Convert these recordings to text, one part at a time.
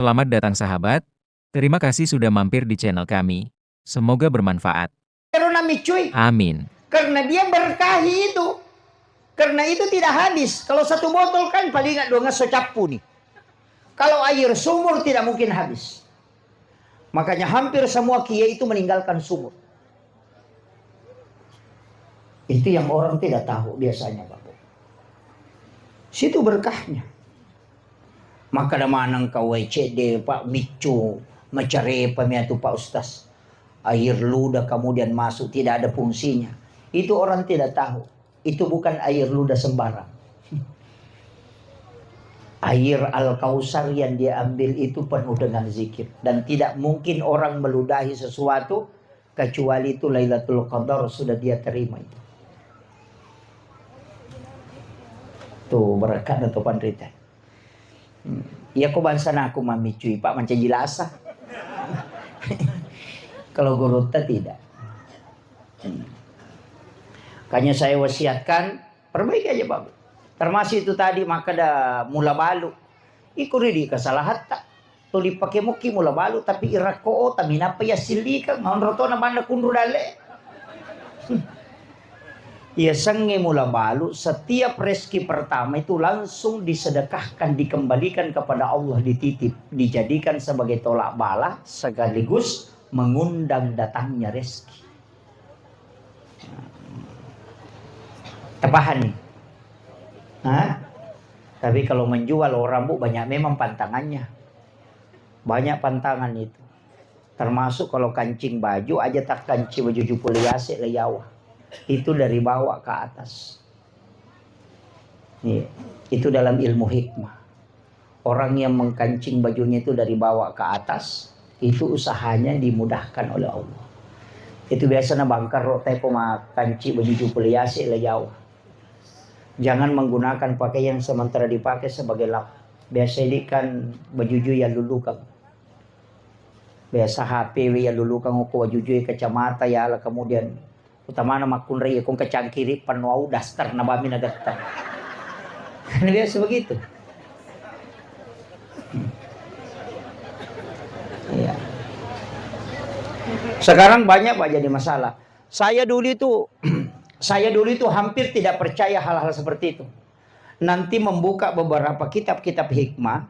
Selamat datang sahabat, terima kasih sudah mampir di channel kami. Semoga bermanfaat. Cuy. Amin. Karena dia berkahi itu. Karena itu tidak habis. Kalau satu botol kan paling nggak dua secapu nih. Kalau air sumur tidak mungkin habis. Makanya hampir semua kiai itu meninggalkan sumur. Itu yang orang tidak tahu biasanya, Bapak. Situ berkahnya. Maka ada manang kau WCD, Pak Micu, mencari pemiatu Pak Ustaz. Air ludah kemudian masuk, tidak ada fungsinya. Itu orang tidak tahu. Itu bukan air ludah sembarang. Air Al-Kausar yang dia ambil itu penuh dengan zikir. Dan tidak mungkin orang meludahi sesuatu kecuali itu Lailatul Qadar sudah dia terima itu. Tuh berkat atau pandrita. Ya kok bangsa aku mami cuy Pak macam jelasa. Kalau gurutta tidak. Makanya saya wasiatkan perbaiki aja Pak. Termasuk itu tadi maka ada mula balu. Ikuri di kesalahan tak. Tuli pakai muki mula balu tapi irako taminapa ya silika ngonrotona banda kunru dale. Ya sange mula balu setiap rezeki pertama itu langsung disedekahkan, dikembalikan kepada Allah, dititip, dijadikan sebagai tolak bala sekaligus mengundang datangnya rezeki. Tepahan nih. Tapi kalau menjual orang bu banyak memang pantangannya. Banyak pantangan itu. Termasuk kalau kancing baju aja tak kancing baju jupuliase leyawa. Itu dari bawah ke atas. Itu dalam ilmu hikmah. Orang yang mengkancing bajunya itu dari bawah ke atas, itu usahanya dimudahkan oleh Allah. Itu biasanya bangkar rotai poma kancing baju jupuliase leyawa. Jangan menggunakan pakaian sementara dipakai sebagai lap. Biasa ini kan bajuju ya lulukan. Biasa HP ya lulukan ko bajuju kacamata ya lah kemudian utama nama kunri kung kecangkiri penuau daster nabamin ada daster. Biasa begitu. Ya. Sekarang banyak Pak jadi masalah. Saya dulu itu hampir tidak percaya hal-hal seperti itu. Nanti membuka beberapa kitab-kitab hikmah,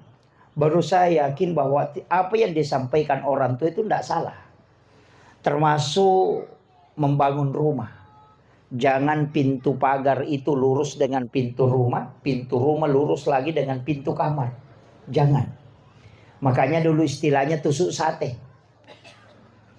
baru saya yakin bahwa apa yang disampaikan orang itu tidak salah. Termasuk membangun rumah. Jangan pintu pagar itu lurus dengan pintu rumah lurus lagi dengan pintu kamar. Jangan. Makanya dulu istilahnya tusuk sate.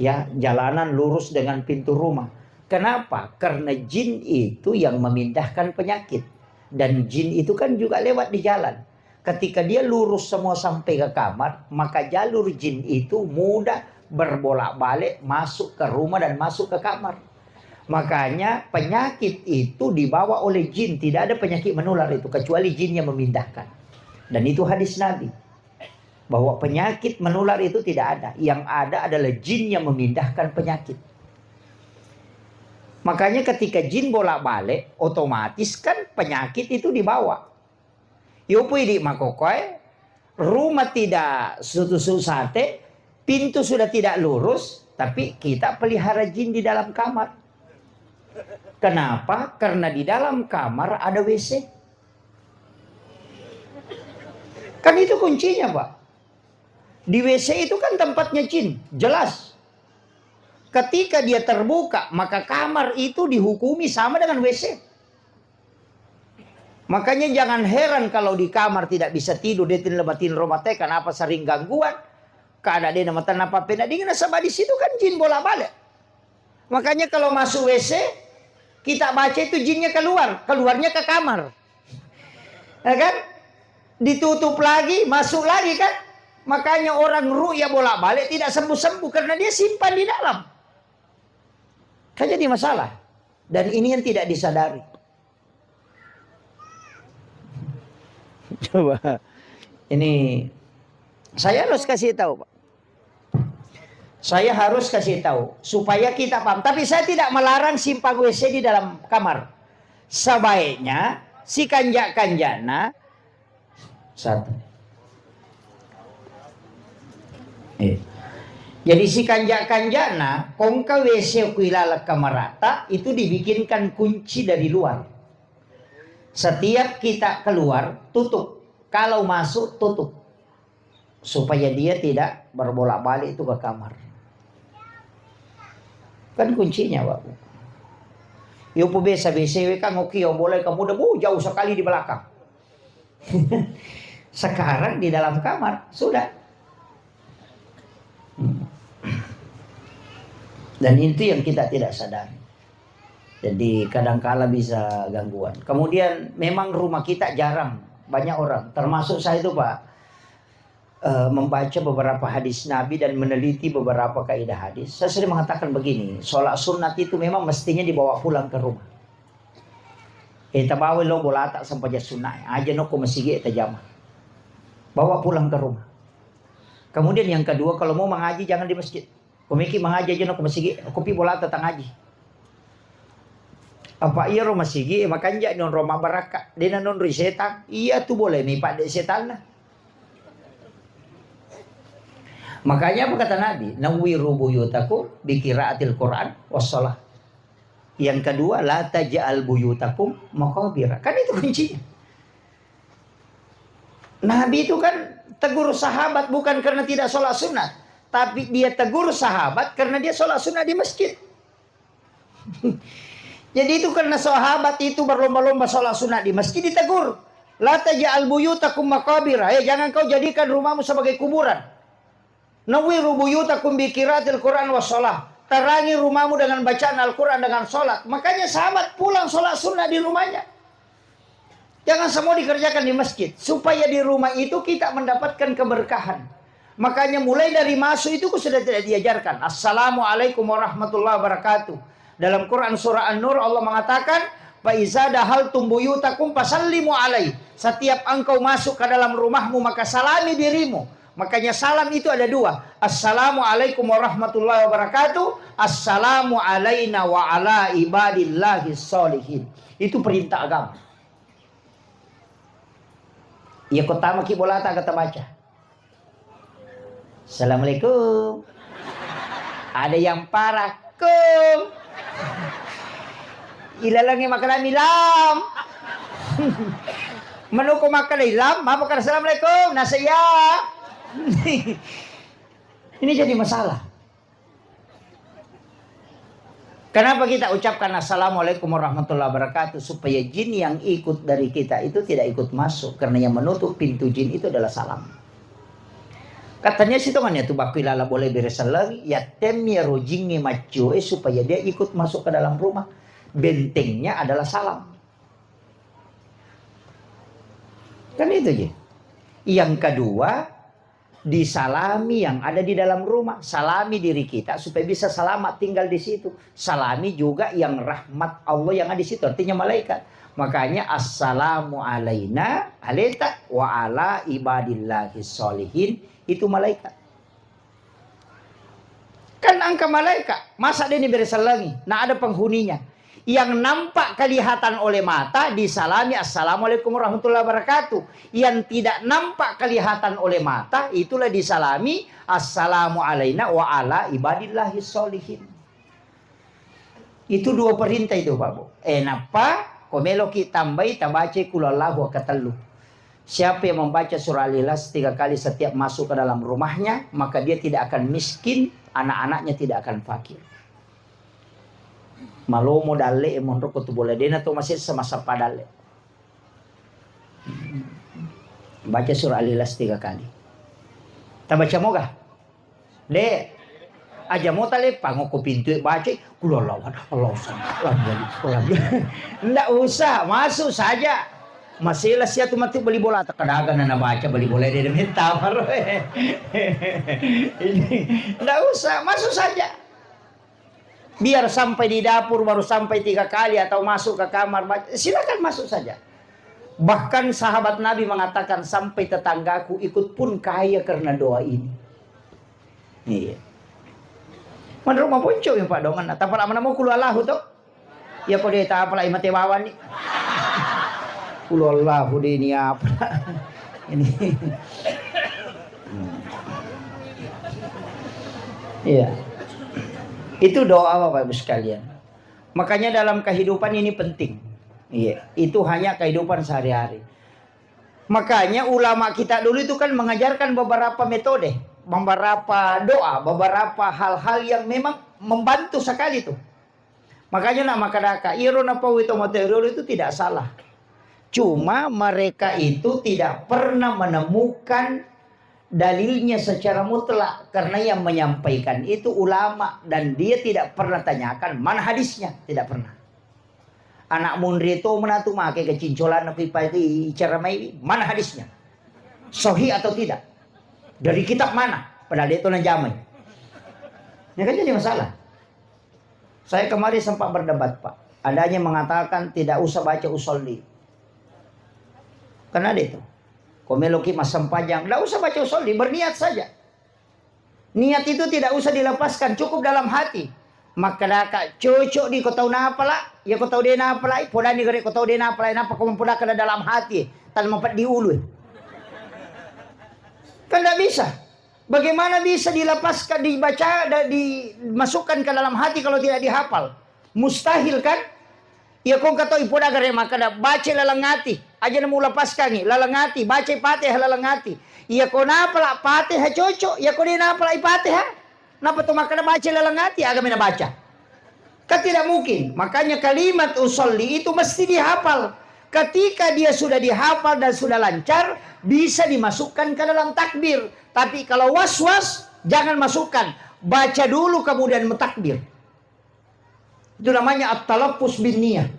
Ya, jalanan lurus dengan pintu rumah. Kenapa? Karena jin itu yang memindahkan penyakit. Dan jin itu kan juga lewat di jalan. Ketika dia lurus semua sampai ke kamar, maka jalur jin itu mudah berbolak-balik masuk ke rumah dan masuk ke kamar. Makanya penyakit itu dibawa oleh jin. Tidak ada penyakit menular itu kecuali jin yang memindahkan. Dan itu hadis Nabi. Bahwa penyakit menular itu tidak ada. Yang ada adalah jin yang memindahkan penyakit. Makanya ketika jin bolak-balik, otomatis kan penyakit itu dibawa. Yopui di makokoy, rumah tidak susu sate, pintu sudah tidak lurus, tapi kita pelihara jin di dalam kamar. Kenapa? Karena di dalam kamar ada WC. Kan itu kuncinya Pak. Di WC itu kan tempatnya jin, jelas. Ketika dia terbuka, maka kamar itu dihukumi sama dengan WC. Makanya jangan heran kalau di kamar tidak bisa tidur, dia tidak lebatin rumah teh, kenapa sering gangguan. Kada dia nama tanapa pena dingin sama di situ kan jin bolak-balik. Makanya kalau masuk WC, kita baca itu jinnya keluar, keluarnya ke kamar. Ya kan? Ditutup lagi, masuk lagi kan? Makanya orang ru'ya bolak-balik tidak sembuh-sembuh karena dia simpan di dalam. Kan jadi masalah. Dan ini yang tidak disadari. Coba. Ini saya harus kasih tahu, Pak. Saya harus kasih tahu supaya kita paham. Tapi saya tidak melarang simpang WC di dalam kamar. Sebaiknya si kanjak-kanjana satu. Eh. Jadi si kanjak-kanjana, kongka WC kuilala kamarata, itu dibikinkan kunci dari luar. Setiap kita keluar, tutup. Kalau masuk, tutup. Supaya dia tidak berbolak-balik itu ke kamar. Kan kuncinya, Pak. Yo po besa BCW kan oke, boleh kamu udah jauh sekali di belakang. Sekarang di dalam kamar, sudah. Dan itu yang kita tidak sadari. Jadi kadangkala bisa gangguan. Kemudian memang rumah kita jarang banyak orang, termasuk saya itu Pak, membaca beberapa hadis Nabi dan meneliti beberapa kaidah hadis. Saya sering mengatakan begini, sholat sunat itu memang mestinya dibawa pulang ke rumah. Tabawi lo bola tak sampai sunat, aja no ko masigi jama. Bawa pulang ke rumah. Kemudian yang kedua, kalau mau mengaji jangan di masjid. Kumiki mengaji aja no ko masigi, kopi bola tak ngaji. Apa iya rumah sigi makanya non Roma baraka, dia non setan. Iya tuh boleh nih Pak setan lah. Makanya apa kata Nabi? Nawwiru buyutakum biqiraatil Quran wassalah. Yang kedua, la taj'al buyutakum maqabira. Kan itu kuncinya. Nabi itu kan tegur sahabat bukan karena tidak sholat sunat, tapi dia tegur sahabat karena dia sholat sunat di masjid. Jadi itu karena sahabat itu berlomba-lomba sholat sunat di masjid ditegur. La taj'al buyutakum maqabira. Jangan kau jadikan rumahmu sebagai kuburan. Nawwiru buyutakum biqiraatil Quran wassalah. Terangi rumahmu dengan bacaan Al-Quran, dengan sholat. Makanya sahabat pulang sholat sunnah di rumahnya. Jangan semua dikerjakan di masjid. Supaya di rumah itu kita mendapatkan keberkahan. Makanya mulai dari masuk itu sudah tidak diajarkan. Assalamualaikum warahmatullahi wabarakatuh. Dalam Quran surah An-Nur Allah mengatakan, fa iza dahaltum buyutakum fasallimu alaihi. Setiap engkau masuk ke dalam rumahmu maka salami dirimu. Makanya salam itu ada dua. Assalamualaikum warahmatullahi wabarakatuh. Assalamu alaina wa ala ibadillahi sholihin. Itu perintah agama. Ya kotama ki bolata kata baca. Assalamualaikum. Ada yang parah. Kum. Ilalangi makanan ilam. Menuku makan ilam. Maafkan assalamualaikum. Nasaya. Ini jadi masalah. Kenapa kita ucapkan assalamualaikum warahmatullahi wabarakatuh? Supaya jin yang ikut dari kita itu tidak ikut masuk. Karena yang menutup pintu jin itu adalah salam. Katanya sih temannya tuh bakilala boleh beresan lagi. Ya temnya rojingi macu supaya dia ikut masuk ke dalam rumah. Bentengnya adalah salam. Kan itu aja. Yang kedua, disalami yang ada di dalam rumah. Salami diri kita supaya bisa selamat tinggal di situ. Salami juga yang rahmat Allah yang ada di situ. Artinya malaikat. Makanya assalamu alaina alaita wa ala ibadillahi sholihin. Itu malaikat. Kan angka malaikat. Masa dia ini beresalangi. Nah ada penghuninya. Yang nampak kelihatan oleh mata disalami assalamualaikum warahmatullahi wabarakatuh. Yang tidak nampak kelihatan oleh mata itulah disalami assalamu alaina wa ala ibadillahi sholihin. Itu dua perintah itu Pak Bu. Napa komelo ki tambai tabace kulallahu akatallu. Siapa yang membaca surah Al-Ikhlas 3 kali setiap masuk ke dalam rumahnya, maka dia tidak akan miskin, anak-anaknya tidak akan fakir. Malomo dalle monro ko tu boleh dena to masih semasa padale. Baca surah Al-Ikhlas 3 kali. Ta baca moga. De aja mo tale pangoko pintu baca kulala Allah jadi. Enggak usah, masuk saja. Masih lah siya tumati beli bola takadagan na baca beli bola dia minta baru. Enggak usah, masuk saja. Biar sampai di dapur baru sampai 3 kali atau masuk ke kamar, silakan masuk saja. Bahkan sahabat Nabi mengatakan sampai tetanggaku ikut pun kaya karena doa ini. Iya. Menurut mau punco yang Pak Dongan, tapi lama mau kulualahu tuh. Ya kok dia tak apalah imate bawan nih. Kulualahu dia ini apa? Ini. Iya. Itu doa Bapak Ibu sekalian. Makanya dalam kehidupan ini penting. Iya, itu hanya kehidupan sehari-hari. Makanya ulama kita dulu itu kan mengajarkan beberapa metode, beberapa doa, beberapa hal-hal yang memang membantu sekali tuh. Makanya nama kadaka irona pawito material itu tidak salah. Cuma mereka itu tidak pernah menemukan dalilnya secara mutlak, karena yang menyampaikan itu ulama dan dia tidak pernah tanyakan mana hadisnya, tidak pernah. Anak mundri itu menatu make kecincolan pipa itu cara mai mana hadisnya, sahih atau tidak, dari kitab mana, padahal dia itu najamai. Ini kan jadi masalah. Saya kemarin sempat berdebat Pak, adanya mengatakan tidak usah baca usolli, karena ada itu komeloki masam panjang, tidak usah baca usolli, berniat saja. Niat itu tidak usah dilepaskan, cukup dalam hati. Maka daka cocok di kau tahu napa lah, ya kau tahu dia napa lah, podan di kau tahu dia napa lah, napa kau mempudak ke dalam hati, tanpa mempat di ulu. Kan tidak bisa. Bagaimana bisa dilepaskan, dibaca, dimasukkan ke dalam hati kalau tidak dihafal? Mustahil kan? Ya kau kata ipoda gare maka dah baca lalangati, aja nemu lepaskan ni lalangati, baca Fatihah lalangati. Ya kau napa lah Fatihah cocok, ya kau dia napa lah Fatihah? Napa tu maka baca lalangati agak mina baca? Kan tidak mungkin. Makanya kalimat usolli itu mesti dihafal. Ketika dia sudah dihafal dan sudah lancar, bisa dimasukkan ke dalam takbir. Tapi kalau was-was, jangan masukkan. Baca dulu kemudian mentakbir. Itu namanya at-talaffuz bin niyah.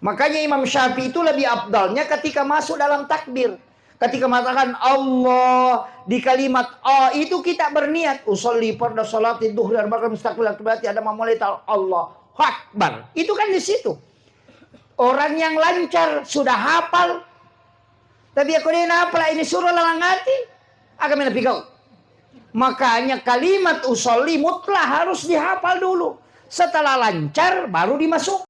Makanya Imam Syafi'i itu lebih afdalnya ketika masuk dalam takbir. Ketika mengatakan Allah di kalimat A itu kita berniat usolli pada salat zuhur dan maghribi mustaqbil berarti ada memulai Allah Akbar. Itu kan di situ. Orang yang lancar sudah hafal. Tapi aku dia hafal ini surah lalangati agak menepikau. Makanya kalimat usolli mutlak harus dihafal dulu. Setelah lancar baru dimasuk.